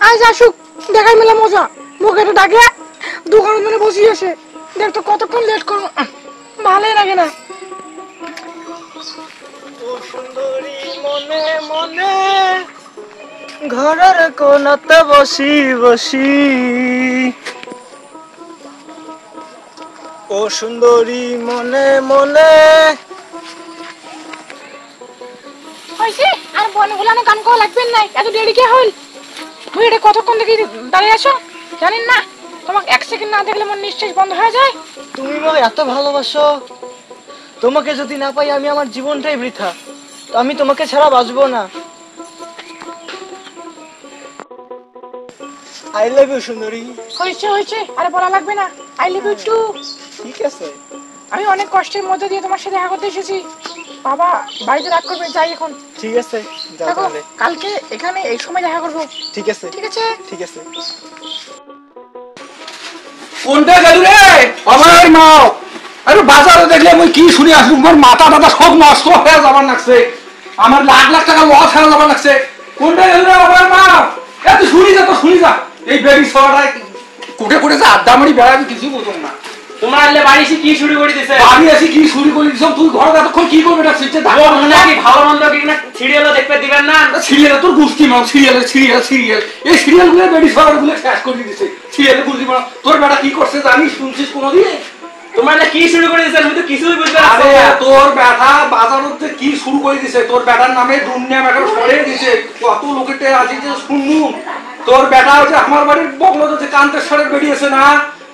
আজ আসুক, দেখাই মেলা মজা। মুখে ডাকে দোকান মানে বসিয়ে আসে, দেখ তো কতক্ষণ লেট করবো, ভালোই লাগে না। ও সুন্দরী মনে মনে ঘরের কোণাতে বসি বসি, ও সুন্দরী মনে মনে। হয়েছে আর বনগুলো গান করা লাগবেন নাই, এত দেরি কে হল? তুই এটা কতক্ষণ দেখি দাঁড়িয়ে আছো জানেন না? তোমাকে এক সেকেন্ড না দেখলে মন নিঃশ্বাস বন্ধ হয়ে যায়। তুমি আমাকে এত ভালোবাসো, তোমাকে যদি না পাই আমি আমার জীবনটাই বৃথা। আমি তোমাকে ছাড়া বাঁচবো না। আই লাভ ইউ সুন্দরী। হয়েছে হয়েছে, আরে বলা লাগবে না। I love you too. ঠিক আছে। আমি অনেক কষ্টের মধ্যে দিয়ে তোমার সাথে দেখা করতে এসেছি। বাবা বাড়িতে রাগ করবে, যাই এখন। ঠিক আছে, যাও দেখো তাহলে। কালকে এখানে এই সময় দেখা করবো। ঠিক আছে ঠিক আছে ঠিক আছে। কোনটা গেল রে আমার মা? আরে বাজারে দেখলে আমি কি শুনি আসবো, আমার মাথা টাথা সব নষ্ট হয়ে যাবার লাগছে, আমার লাখ লাখ টাকা লস হয়ে যাবার লাগছে। কোনটা গেল রে আমার মা? তুই শুনি যা, তো শুনি যা। এই বেবি সবাই কোটে কোটে যে আড্ডা মারি বেড়াবি, কিছু বুঝুন না। তোমার আলে বাড়ি এসে কি শুরু করে দিছে? বাড়ি আসি কি শুরু করে দিছ তুই? ঘরে এতক্ষণ কি করবে? না সিটে ও মনে কি ভালো মন্দ কি না সিরিয়ালও দেখতে দিবেন না? সিরিয়াল তোর গুষ্টি মাও, সিরিয়াল সিরিয়াল সিরিয়াল, এই সিরিয়াল গুলো বেবি সবার গুলো শেষ করে দিছে। সিরিয়াল গুষ্টি মাও, তোর বেটা কি করছে জানিস? শুনছিস কোনোদিন? তোমার আলে কি শুরু করে দিছে? আমি তো কিছুই বুঝতে পারছি আরে না। তোর বেটা বাজারতে কি শুরু করে দিছে? তোর বেটার নামে দুনিয়া বেটা সরিয়ে দিছে। কত লোকেতে আজি যে শুনুন, তোর বেটা যে আমার বাড়ির বগলো যে কান্তেশ্বরের বেড়ি আছে না,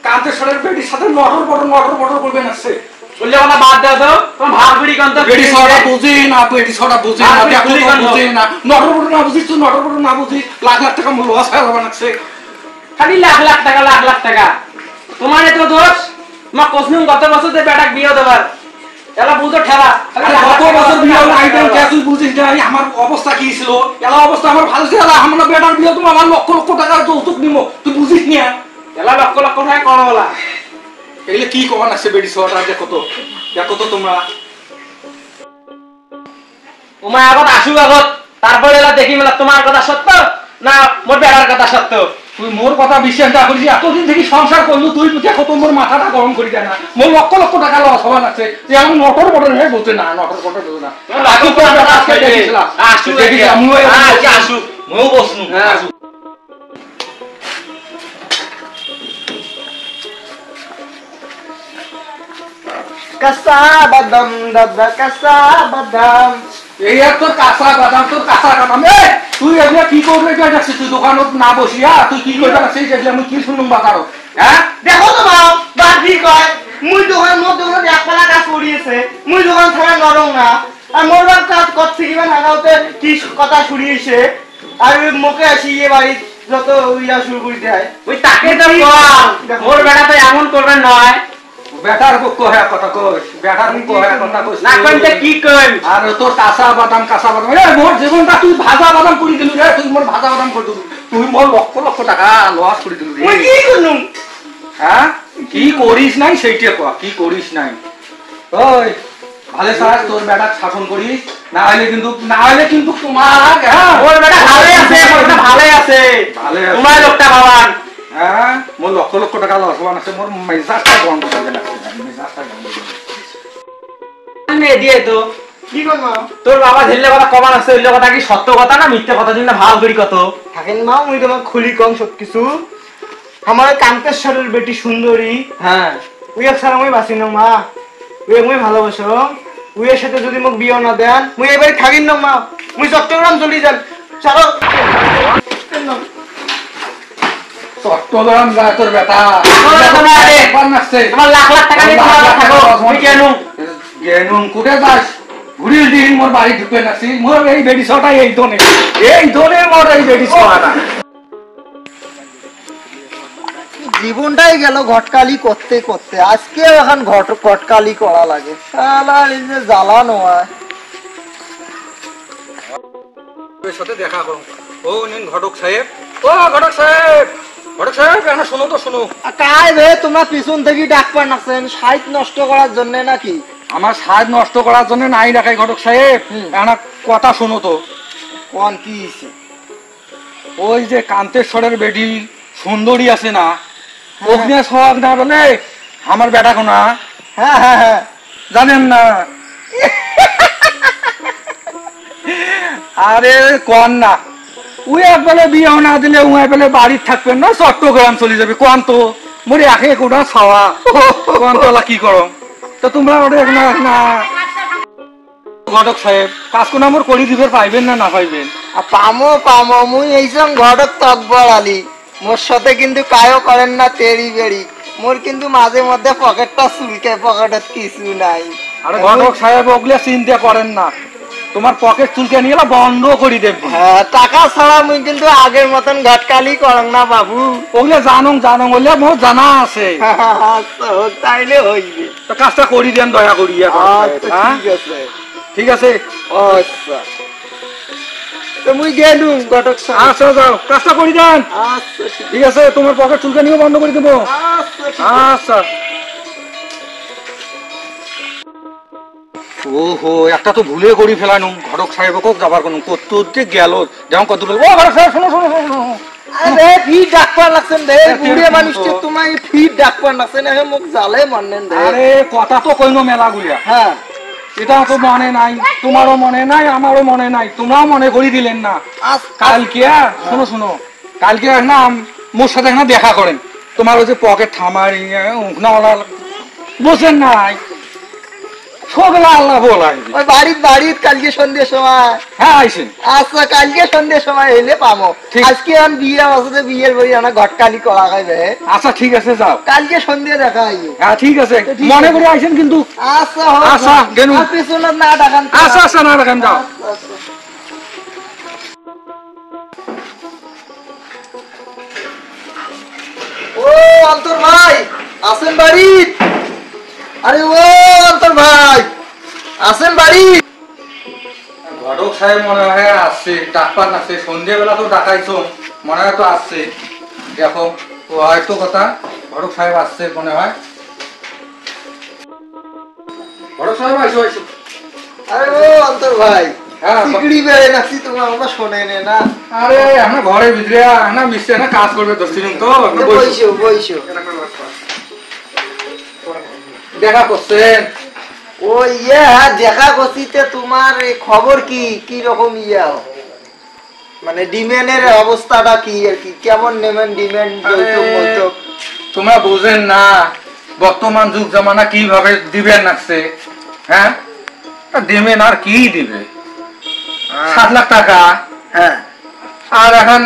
কান্তেশ্বরের বেড়ির সাথে নটর বটর করবে নাছে। বললে কথা বাদ দাও তো, তোমার ভাগ বিড়ি কান্ত বেড়ি ছড়া বুঝি না, বেড়ি ছড়া বুঝি না, দেখো বুঝি না, নটর বটর না বুঝিস, তুই নটর বটর না বুঝিস, লাখ লাখ টাকা লস হয়ে যাবে নাছে। খালি লাখ লাখ টাকা লাখ লাখ টাকা। তোমার এত দোষ? মা কোসনুম গত বছর তে বেটাক বিয়ে দেবার এলা বুঝো ঠেলা। আরে গত বছর বিয়ে হলো আইটেম কে তুই বুঝিস না? আমার অবস্থা কি ছিল? এলা অবস্থা আমার ভালো ছিল। আমরা বেটার বিয়ে তুমি আমার লক্ষ লক্ষ টাকা যৌতুক নিমো, তুই বুঝিস না? এলা লক্ষ লক্ষ টাকা করবলা। এগুলো কি কমান আছে বেডি শোয়াটা? দেখো তো তোমরা। ওমা আগত আসু আগত, তারপরে এলা দেখি মেলা তোমার কথা সত্য না মোর বেটার কথা সত্য? তুই মোর কথা বিশ্বাস না করিস, এতদিন থেকে সংসার করলু, তুই দেখো তো মোর মাথাটা গরম করি দেয় না। মোর লক্ষ লক্ষ টাকা লস হওয়া লাগছে, যে আমি নটর বটর হয়ে বলতে না, নটর বটর বলতে না। আসু দেখি আসু মৌ বসনু আসু। কাঁচা বাদাম দাদা, কাঁচা বাদাম। এই আর তোর কাঁচা বাদাম, তোর কাঁচা বাদাম। তুই এগুলো কি করবে যাচ্ছিস? তুই দোকানত না বসিয়া তুই কি করবে যাচ্ছিস? এগুলো আমি কি শুনুম বাজারত? হ্যাঁ দেখো তো মা, বাকি কয় মুই দোকান মোর দোকান এক পালা কাজ করিয়েছে, মুই দোকান থাকা নরম না। আর মোর বাপ কাজ করছে কিবা নাগাওতে কি কথা শুনিয়েছে, আর মুখে আসি এ বাড়ি যত ইয়া শুরু করে দেয়। ওই তাকে তো বল মোর বেটা তো এমন করবে নয়। বেটার পক্ষ হয়ে কথা কইস, বেটার পক্ষ হয়ে কথা কইস না কইতে কি কইম? আর তোর কাঁচা বাদাম মোর জীবনটা তুই ভাজা বাদাম করে দিলু রে। তুই মোর ভাজা বাদাম করে দিলু, তুই মোর লক্ষ লক্ষ টাকা লস করে দিলু রে। মুই কি করলুম? হ্যাঁ কি করিস নাই সেইটা কয়া, কি করিস নাই? ওই ভালো সাজ তোর বেটা শাসন করিস, না হলে কিন্তু তোমার মোর বেটা ভালোই আছে, মোর বেটা ভালোই আছে। ভালোই আছে। তোমার লোকটা বাবান। হ্যাঁ মোর লক্ষ লক্ষ টাকা লস হওয়া আছে, মোর মেজাজটা বন্ধ করবে না, মেজাজটা বন্ধ করবে। মেয়ে দিয়ে তো কি করবো? তোর বাবা ঝেললে কথা কমান আছে, ওই কথা কি সত্য কথা না মিথ্যে কথা? তুমি না ভালো করি কত থাকেন মা, মুই তোমার খুলি কম সব কিছু। আমার কান্তেশ্বরের বেটি সুন্দরী, হ্যাঁ উইয়াক ছাড়া মুই বাঁচি না মা। উইয়াক মুই ভালোবাসো, উইয়ের সাথে যদি মোক বিয়ে না দেন মুই এবারে থাকিন না মা। মুই চট্টগ্রাম চলে যান। চলো চট্টগ্রাম যায় তোর বেটা, তোমার লাখ লাখ টাকা নিয়ে তোমার থাকো তুমি কেন গেনুম কুটে যাস? ঘুরিল দিন মোর বাড়ি ঢুকে নাছি, মোর এই বেডি ছটা এই দনে মোর এই বেডি ছটা। জীবনটাই গেল ঘটকালি করতে করতে, আজকে এখন ঘটকালি করা লাগে। শালা এই যে জ্বালা নয়। সাথে দেখা করুন। ও নিন ঘটক সাহেব, ও ঘটক সাহেব, ঘটক সাহেব এখানে শোনো তো শোনো। কাই রে তোমরা পিছন থেকে ডাক পান আছেন সাইট নষ্ট করার জন্য নাকি? আমার সাজ নষ্ট করার জন্য নাই রাখাই ঘটক সাহেব, একটা কথা শোনো তো। কোন কি হইছে? ওই যে কান্তেশ্বরের বেটি সুন্দরী আছে না, হ্যাঁ। ওখানে সব না বলে আমার বেটা কোনা হ্যাঁ হ্যাঁ হ্যাঁ জানেন না। আরে কোন না, ওই একবেলে বিয়ে না দিলে ওই বেলে বাড়ি থাকবেন না, চট্টগ্রাম চলে যাবে। কোন তো মোরে একে কোটা ছাওয়া কোন তোলা কি করো তো তোমরা ওটা না ঘটক সাহেব কাজ কোন আমার করি দিবে পাইবেন না পাইবেন? পামো পামো মুই এইসব ঘটক তকবর আলি, মোর সাথে কিন্তু কায়ও করেন না তেরি বেড়ি। মোর কিন্তু মাঝে মধ্যে পকেটটা চুলকে, পকেটত কিছু নাই। আরে ঘটক সাহেব ওগুলো চিন্তা করেন না, তোমার পকেট চুলকে নিয়ে বন্ধ করে দেব। হ্যাঁ, টাকা ছাড়া মুই কিন্তু আগের মতন ঘটকালি করং না বাবু। ওগুলো জানো বললে মোর জানা আছে। আচ্ছা হোক, তাইলে হইবে। তো কাজটা করি দেন দয়া করিয়া। আচ্ছা ঠিক আছে। ঠিক আছে আচ্ছা তো মুই গেলুম ঘটক সাহেব। আচ্ছা যাও কাজটা করি দেন। আচ্ছা ঠিক আছে, তোমার পকেট চুলকে নিয়ে বন্ধ করে দেবো। আচ্ছা ঠিক আছে। আচ্ছা। ওহো, একটা তো ভুলে করি ফেলানুম, ঘটক সাহেব কক যাবার কোন কত গেল যেমন কত বলবো। ও ঘটক সাহেব শোনো শোনো শোনো। আরে ফি ডাকপার লাগছেন রে, বুড়ে মানুষকে তোমায় ফি ডাকপার লাগছেন, এখন মুখ জালে মানেন রে। আরে কথা তো কইনো মেলা গুলিয়া, হ্যাঁ এটা তো মনে নাই, তোমারও মনে নাই, আমারও মনে নাই, তোমরাও মনে করি দিলেন না। কালকে শোনো শোনো, কালকে না মোর সাথে না দেখা করেন, তোমার ওই যে পকেট থামার বুঝেন নাই, সগলা আল্লাহ বলাই। ওই বাড়ির কালকে সন্ধ্যের সময়। হ্যাঁ আইসেন। আচ্ছা কালকে সন্ধ্যের সময় এলে পামো। ঠিক। আজকে আমি বিয়ে আছে, বিয়ের বই আনা ঘটকালি করা খাইবে। আচ্ছা ঠিক আছে যাও। কালকে সন্ধ্যে দেখা হইবে। হ্যাঁ ঠিক আছে, মনে করে আইসেন কিন্তু। আচ্ছা হোক। আচ্ছা, গেলুম। আর পিছনে না ডাকান। আচ্ছা আচ্ছা না রাখেন যাও। আচ্ছা। ও অন্তর ভাই আছেন বাড়ি? আরে ও অন্তর ভাই আছেন বাড়ি? ঘটক সাহেব মনে হয় আসছে, ডাকপার আসছে, সন্ধ্যেবেলা তো ডাকাইছো, মনে হয় তো আসছে। দেখো ও হয়তো কথা, ঘটক সাহেব আসছে মনে হয়। ঘটক সাহেব আইসো আইসো। আরে ও অন্তর ভাই হ্যাঁ। সিকড়ি বেড়ে নাকি তোমার আমরা শোনে না। আরে আমরা ঘরের ভিতরে না মিশে না কাজ করবে দশদিন তো বইসো বইসো। দেখা করছেন। ও ইয়ে দেখা করছিতে তোমার খবর কি কি রকম ইয়া, মানে ডিমেন্ডের অবস্থাটা কি আর কি, কেমন নেবেন ডিমেন্ড বলতো? তোমরা বুঝেন না বর্তমান যুগ জামানা কিভাবে দিবেন নাকছে। হ্যাঁ দিবেন আর কি দিবে, 7 লাখ টাকা। হ্যাঁ আর এখন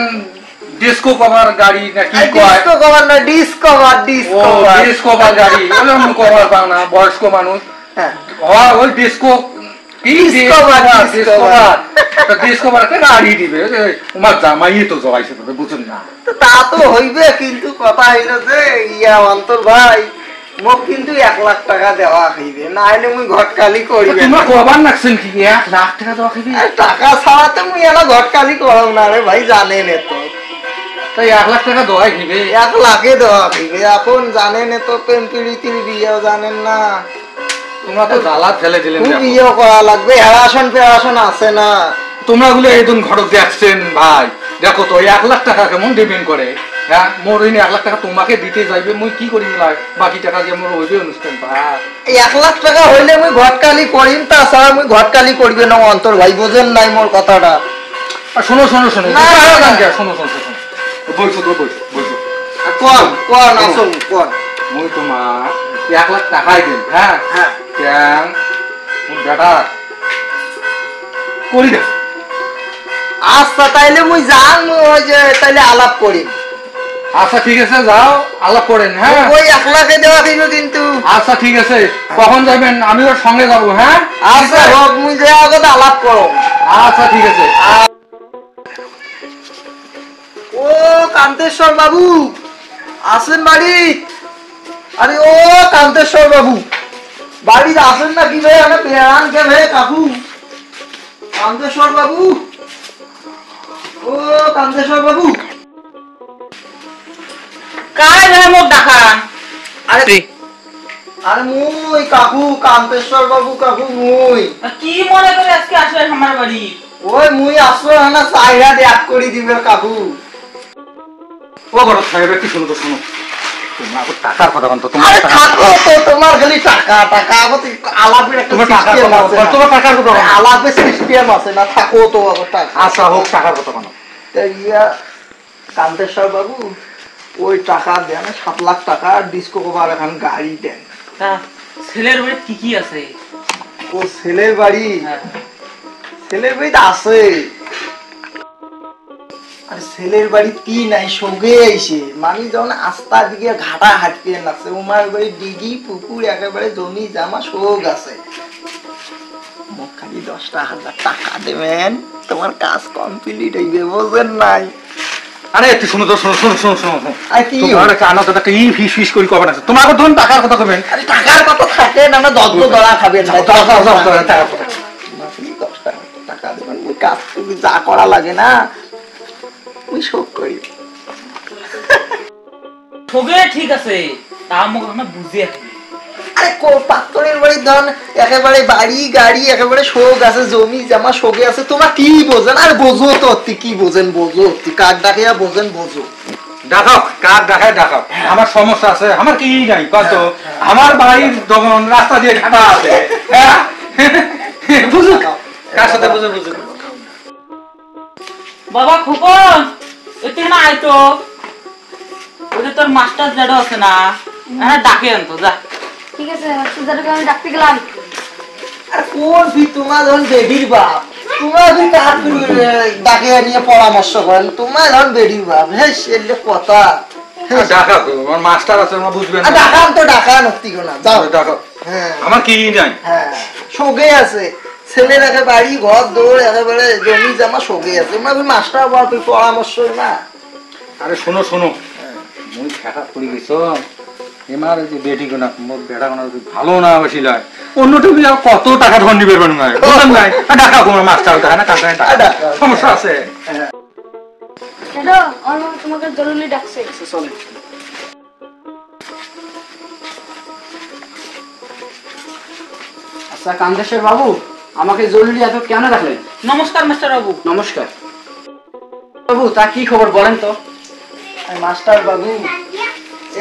ডিস্কো কভার গাড়ি না কি কয়, ডিস্কো কভার না ডিসকভার ও ডিসকভার গাড়ি বলে আমি কভার পাও না, বয়স্ক মানুষ। হ্যাঁ হয় ওই ডিস্কো কি ডিসকভার তো ডিসকভার কে গাড়ি দিবে, তোমার জামাই তো জগাইছে তবে বুঝুন না। তো তা তো হইবে, কিন্তু কথা হইলো যে ইয়া অন্তর ভাই মোক কিন্তু 1 লাখ টাকা দেওয়া হইবে, না হলে মুই ঘটকালি করিবে। তোমরা কবার নাকছেন কি 1 লাখ টাকা দেওয়া খাইবি? টাকা ছাড়া তো মুই এলা ঘটকালি করব না রে ভাই, জানেন তো। তাই 1 লাখ টাকা দেওয়াই খাইবে? 1 লাখে দেওয়া হইবে, এখন জানেন তো প্রেম প্রীতির বিয়েও জানেন না, তোমরা তো জ্বালা ফেলে দিলেন। খুব বিয়ে করা লাগবে, হেরাসন ফেরাসন আছে না। তোমরা গুলো এইদিন ঘটক দেখছেন ভাই, দেখো তো 1 লাখ টাকা কেমন ডিপেন্ড করে। হ্যাঁ মোর 1 লাখ টাকা তোমাকে দিতে যাইবে, মুই কি করি লাই বাকি টাকা দিয়ে মোর হইবে অনুষ্ঠান ভাই। 1 লাখ টাকা হইলে মুই ঘটকালি করিম, তাছাড়া মুই ঘটকালি করবে না অন্তর ভাই, বুঝেন নাই মোর কথাটা? আর শোনো শোনো শোনো না, না, না। শোনো শোনো শোনো বলছো তো বলছো বলছো কোন কোন আসুন কোন। মুই তোমার 1 লাখ টাকাই দিন। হ্যাঁ হ্যাঁ কেন মোর বেটা করি দে। আচ্ছা তাইলে মুই যান, মুই ওই যে তাইলে আলাপ করি। আচ্ছা ঠিক আছে যাও আলাপ করেন। হ্যাঁ ওই 1 লাখে দেওয়া দিব কিন্তু। আচ্ছা ঠিক আছে, কখন যাবেন? আমি ওর সঙ্গে যাবো। হ্যাঁ আচ্ছা হোক, মুই যে আগত আলাপ করো। আচ্ছা ঠিক আছে। ও কান্তেশ্বর বাবু আছেন বাড়ি? আরে ও কান্তেশ্বর বাবু বাড়িতে আছেন না কি ভাই? আমি বেড়ান কে ভাই কাকু? কান্তেশ্বর বাবু, ও কান্তেশ্বর বাবু কায় রে মোক ডাকা? আরে আরে মুই কাকু কান্তেশ্বর বাবু, কাকু মুই। কি মনে করে আজকে আসলে আমার বাড়ি? ওই মুই আসো না চাইরা দেখ করি দিবে কাকু। ও বড় সাহেব একটু শুনো তো, শুনো। তোমার টাকার কথা বলতো, তোমার আরে টাকা, থাকো তো, তোমার খালি টাকা টাকা আবার আলাপের একটা তোমার টাকার সিস্টেম কথা আছে বলো, না। তোমার টাকার কথা বলো। আলাপের সিস্টেম আছে না, থাকো তো আবার টাকা। আচ্ছা হোক, টাকার কথা বলো। ইয়া কান্তেশ্বর বাবু ওই টাকা দেন 7 লাখ টাকা ডিস্কো কভার এখন গাড়ি দেন। তা ছেলের বাড়ি কি কি আছে? ও ছেলের বাড়ি, ছেলের বাড়িতে আছে। আর ছেলের বাড়ি কি নাই সঙ্গে আইছে মানে যখন আস্তা দিকে ঘাটা হাঁটতে নাচে উমার বাড়ি ডিগি পুকুর একেবারে জমি জামা সব আছে। মোক খালি 10,000 টাকা দেবেন, তোমার কাজ কমপ্লিট হইবে, বোঝেন নাই? আরে একটু শুনো তো, শুনো শুনো শুনো শুনো। আরে কি তোমার কানা তো একটা ই ফিস ফিস করে কবেন আছে, তোমার ধরুন টাকার কথা কবেন। আরে টাকার কথা থাকে না, না দদ্দ দড়া খাবেন না। টাকার কথা। 10 টাকা দেবেন, ওই কাজ তুমি যা করা লাগে না ওই সব করি। ঠগে ঠিক আছে, তা আমাকে আমরা বুঝিয়ে দিই। আরে পাত্তরের বাড়ির ধন একেবারে বাড়ি গাড়ি একেবারে শোক আছে, জমি জামা শোকে আছে, তোমার কি বোঝেন? আর বোঝো তো কি বোঝেন, বোঝো কাক ডাকে বোঝেন, বোঝো। দেখাও কার দেখায় দেখাও, আমার সমস্যা আছে, আমার কি নাই কত, আমার বাড়ির দমন রাস্তা দিয়ে ঘাটা আছে, হ্যাঁ বুঝো কার সাথে বুঝো বুঝো। বাবা খোকন এতে না আইতো, ওই তোর মাস্টার জেডো আছে না, হ্যাঁ ডাকে আনতো যা। ঠিক আছে, মাস্টারদারকে আমি ডাকতে গেলাম। আর কোন ভি তোমার ধরুন বেডির বাপ, তোমার ভি কার ডাকে নিয়ে পরামর্শ করেন, তোমার ধরুন বেডির বাপ, হ্যাঁ সেলে কথা। দেখাও আমার মাস্টার আছে, আমার বুঝবেন না। ডাকান তো ডাকান অতি না, যাও দেখাও হ্যাঁ আমার কি নাই। হ্যাঁ শোকে আছে, ছেলের একে বাড়ি ঘর দৌড় একেবারে জমি জামা শোকে আছে, তোমার মাস্টার বাপ পরামর্শ না। আরে শোনো শোনো, মুই ফেটা পড়ে গেছ এমার যে বেটি গোনা মোর বেটা গোনা ভালো না বেশি লয়, অন্য তুমি আর কত টাকা ধন দিবে পারবেন না, বুঝলেন নাই? টাকা তোমার মাস্টার দেখা না টাকা টাকা সমস্যা আছে। দাদা আমার মা তোমাকে জরুরি ডাকছে। চলে আচ্ছা কান্দেশ্বর বাবু, আমাকে জরুরি এত কেন রাখলেন? নমস্কার মাস্টার বাবু। নমস্কার বাবু, তা কি খবর বলেন তো? মাস্টার বাবু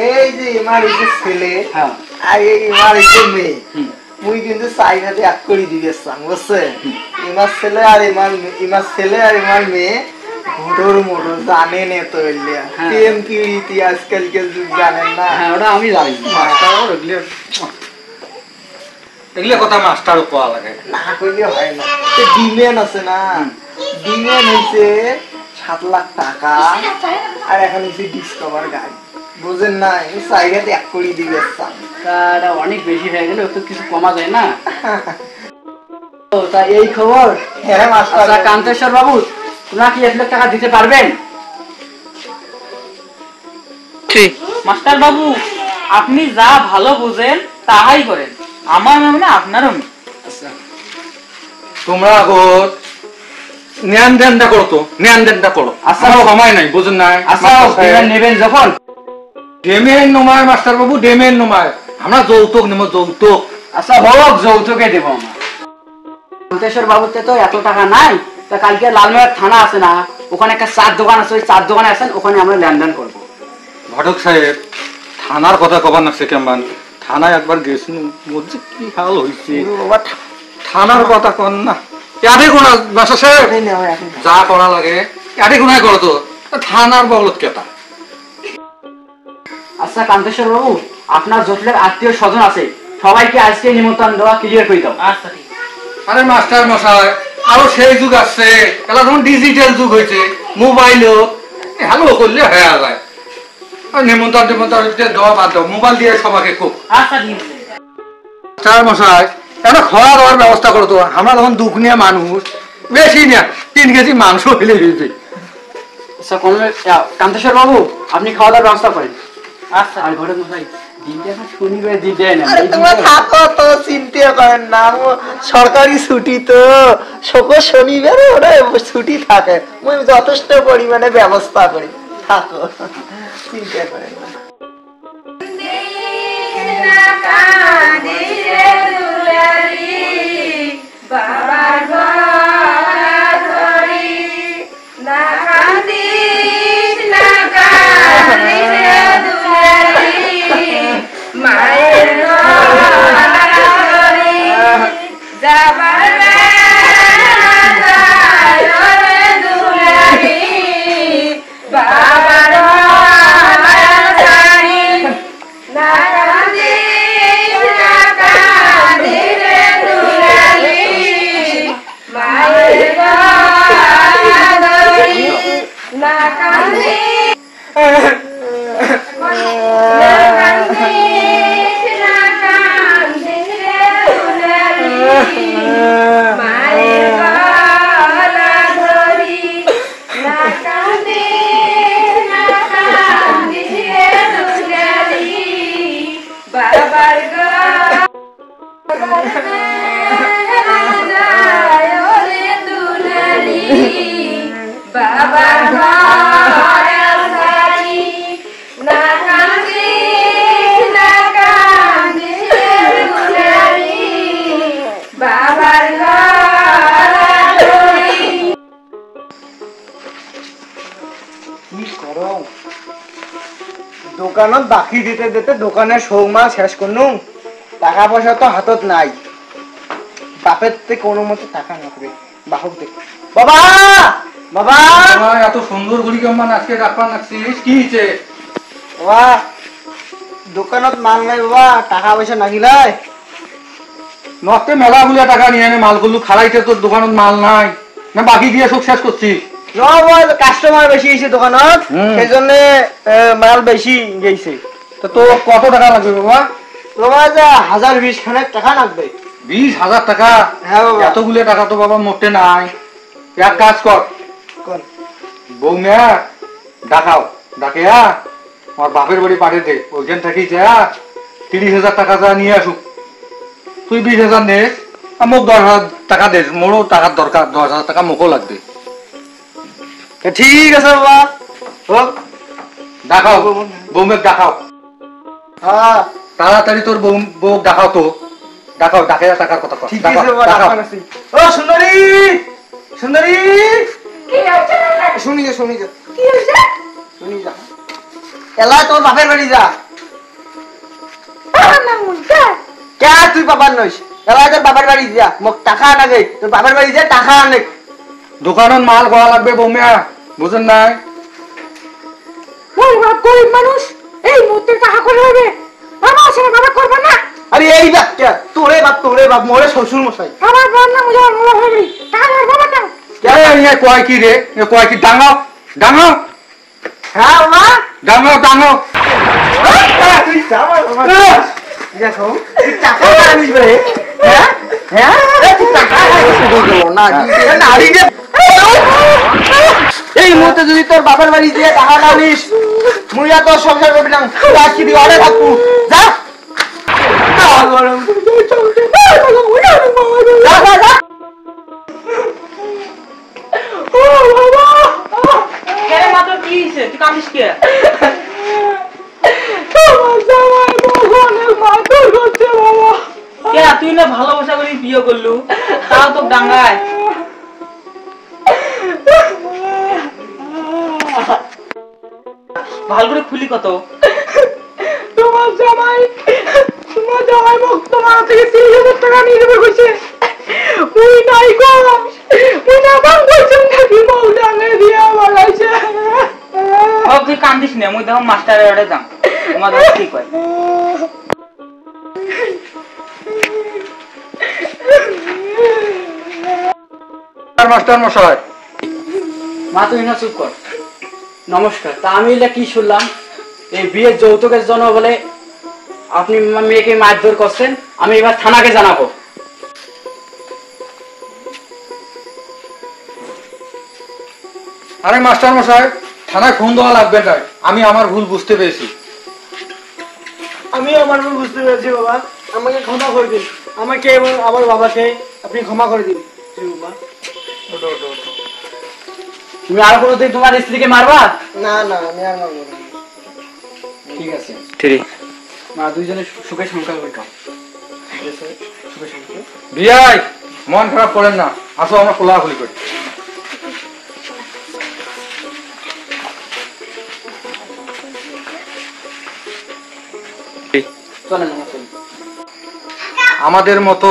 এই যে আমার এই যে ছেলে হ্যাঁ আর এই আমার এই যে মেয়ে, মুই কিন্তু চাইনাতে এক করে দিবেছাম, বুঝছেন? ইমার ছেলে আর ইমার ছেলে আর ইমার মেয়ে মোটর মোটর জানেন এত প্রেম প্রীতি আজকালকার যুগ জানেন না। হ্যাঁ ওটা আমি জানি, মাস্টার এগুলো এগুলো কথা মাস্টার কোয়া লাগে না কইলে হয় না। ডিমেন আছে না, ডিমেন হইছে 7 লাখ টাকা আর এখন হইছে ডিসকভার গাড়ি, বুঝেন না? এই চাইনাতে এক করে দিবেছাম। তা এটা অনেক বেশি হয়ে গেলে তো কিছু কমা যায় না? ও তা এই খবর। হ্যাঁ মাস্টার। আচ্ছা কান্তেশ্বর বাবু, তোমরা কি 1 লাখ টাকা দিতে পারবেন? মাস্টার বাবু আপনি যা ভালো বুঝেন তাহাই করেন, আমার মানে আপনারও না। আচ্ছা তোমরা আগত ন্যান দেনটা করো তো, ন্যান দেনটা করো। আচ্ছা আমায় নাই, বুঝেন নাই? আচ্ছা নেবেন যখন ডেমের নমায় মাস্টার বাবু, ডেমের নমায় আমরা যৌতুক নেব, যৌতুক। আচ্ছা হোক, যৌতুকে দেবো আমরা। কান্তেশ্বর বাবুতে তো এত টাকা নাই, তা কালকে লালমেঘ থানা আছে না, ওখানে একটা চার দোকান আছে, ওই চার দোকানে আছেন, ওখানে আমরা লেনদেন করবো। ঘটক সাহেব থানার কথা কবার নাকছে কেমন, থানায় একবার গেছিল বলছে কি হাল হয়েছে, থানার কথা কন না। আরে কোন মাস্টার সাহেব যা করা লাগে আরে কোনায় করো তো, থানার বলত কেতা। আচ্ছা কান্তেশ্বর বাবু, আপনার যতলের আত্মীয় স্বজন আছে সবাইকে আজকে নিমন্ত্রণ দেওয়া ক্লিয়ার করে দাও। আচ্ছা ঠিক আছে। আরে মাস্টার মশাই আরো সেই যুগ আসছে, এলা যখন ডিজিটাল যুগ হয়েছে, মোবাইলও হ্যালো করলে হয়ে যায়। নিমন্ত্রণ টিমন্ত্রণ দেওয়া বাদ দাও, মোবাইল দিয়ে সবাইকে খুব। আচ্ছা ঠিক আছে। মাস্টার মশাই একটা খাওয়া দাওয়ার ব্যবস্থা করো তো, আমরা তখন দুঃখ নিয়ে মানুষ, বেশি না 3 কেজি মাংস হইলে হইবে। আচ্ছা কান্তেশ্বর বাবু, আপনি খাওয়া দাওয়ার ব্যবস্থা করেন। আচ্ছা আর ঘরে মশাই দিনটা এখন শনিবার দিন দেয় না, আরে তোমরা থাকো তো, চিন্তা করেন না, সরকারি ছুটি তো, শুক্র শনিবার ওরা ছুটি থাকে, মুই যথেষ্ট পরিমাণে ব্যবস্থা করি, থাকো চিন্তা করেন না। বাবার দোকানত বাকি দিতে দিতে দোকানের সৌমা শেষ করনু টাকা পয়সা তো হাতত নাই বাপের থেকে কোনো মতে টাকা না করে বাহক দেখ বাবা বাবা এত সুন্দর গুলি কেমন আজকে রাখবার লাগছিস কি হয়েছে বাবা দোকানত মাল নাই বাবা টাকা পয়সা নাগিলাই নষ্ট মেলা গুলা টাকা নিয়ে এনে মালগুলো খাড়াইতে তোর দোকানত মাল নাই না বাকি দিয়ে সব শেষ করছিস কাস্টমার বেশি হয়েছে দোকানত সেই জন্য মাল বেশি গেছে তো তোর কত টাকা লাগবে বাবা তোমার যা 1020 খানেক টাকা লাগবে 20,000 টাকা হ্যাঁ বাবা এতগুলো টাকা তো বাবা মোটে নাই এক কাজ কর কোন বৌমা ডাকাও ডাকে আমার বাপের বাড়ি পাঠিয়ে দে ওইখান থেকেই যা 30,000 টাকা যা নিয়ে আসুক তুই 20,000 নে মোক 10,000 টাকা দে মোরও টাকার দরকার 10,000 টাকা মোকও লাগবে ঠিক আছে বাবা হোক ডাকাও বৌমেক ডাকাও হ্যাঁ তাড়াতাড়ি তোর বউ ডাকাও তো ডাকাও ডাকে টাকার কথা কর ঠিক আছে বাবা ডাকা নাছি ও সুন্দরী সুন্দরী শুনি যা শুনি যা এলা তোর বাপের বাড়ি যা কে তুই বাবার নইস এলা তোর বাবার বাড়ি যা মোক টাকা আনাগে তোর বাবার বাড়ি যা টাকা আনে দোকানত মাল করা লাগবে বৌমা বুঝেন নাই ওই বাপ গরিব মানুষ এই মুহূর্তে টাকা করে হবে বাবা আছে বাবা করবে না আরে এই বাচ্চা তোরে বাপ মোরে শ্বশুর মশাই আমার বোন না মুঝে আমার হয়ে গেলি টাকা বাবা না এ কয় কি রে এ কয় কি ডাঙাও ডাঙাও হ্যাঁ বাবা ডাঙাও ডাঙাও তুই যাবা বাবা দেখো তুই টাকা আনিস রে হ্যাঁ হ্যাঁ তুই টাকা আনিস না নারী রে এই মুহূর্তে যদি তোর বাবার বাড়ি দিয়ে টাকা না আনিস মুইয়া তোর সংসার করবি না তুই আজকে দিয়ে অরে থাকবো যা তুই না ভালোবাসা করে বিয়ে করলু তাও তো ডাঙ্গায় ভালো করে খুলি কত তোমার জামাই মুখ তোমার থেকে 30,000 টাকা নিয়ে নেবে কইছে ওই নাই গো ওই না বাং কইছেন নাকি বউ ডাঙে দিয়া বলাইছে ও তুই কান্দিস না মুই দেখো মাস্টারের ওড়ে যাম তোমাদের কি কয় মাস্টার মশাই মা তুই না চুপ কর নমস্কার তা আমি কি শুনলাম এই বিয়ের যৌতুকের জন্য বলে আপনি মেয়েকে মারধর করছেন আমি এবার থানাকে জানাবো আরে মাস্টার মশাই থানায় ফোন দেওয়া লাগবে না আমি আমার ভুল বুঝতে পেরেছি আমি আমার ভুল বুঝতে পেরেছি বাবা আমাকে ক্ষমা করে দিন আমাকে এবং আমার বাবাকে আপনি ক্ষমা করে দিন বাবা তুমি আর কোনোদিন তোমার স্ত্রীকে মারবা না না আমি আর মারবো না ঠিক আছে ঠিক মা দুইজনে সুখে সংসার করে খাও বিয়াই মন খারাপ করেন না আসো আমরা কোলাকুলি করি চলেন আমার চলুন আমাদের মতো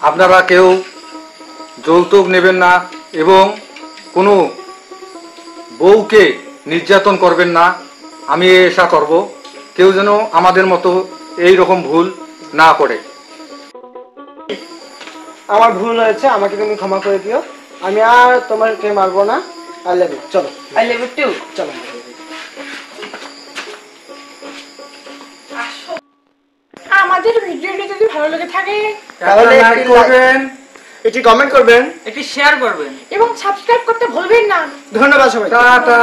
আপনারা কেউ যৌতুক নেবেন না এবং কোনো বউকে নির্যাতন করবেন না আমি এসা করব কেউ যেন আমাদের মতো এই রকম ভুল না করে আমার ভুল হয়েছে আমাকে তুমি ক্ষমা করে দিও আমি আর তোমাকে মারবো না আই লাভ ইউ চলো আই লাভ ইউ টু। চলো আমাদের ভিডিওটি যদি ভালো লেগে থাকে তাহলে লাইক করবেন, এটি কমেন্ট করবেন একটি শেয়ার করবেন। এবং সাবস্ক্রাইব করতে ভুলবেন না। ধন্যবাদ সবাই টাটা।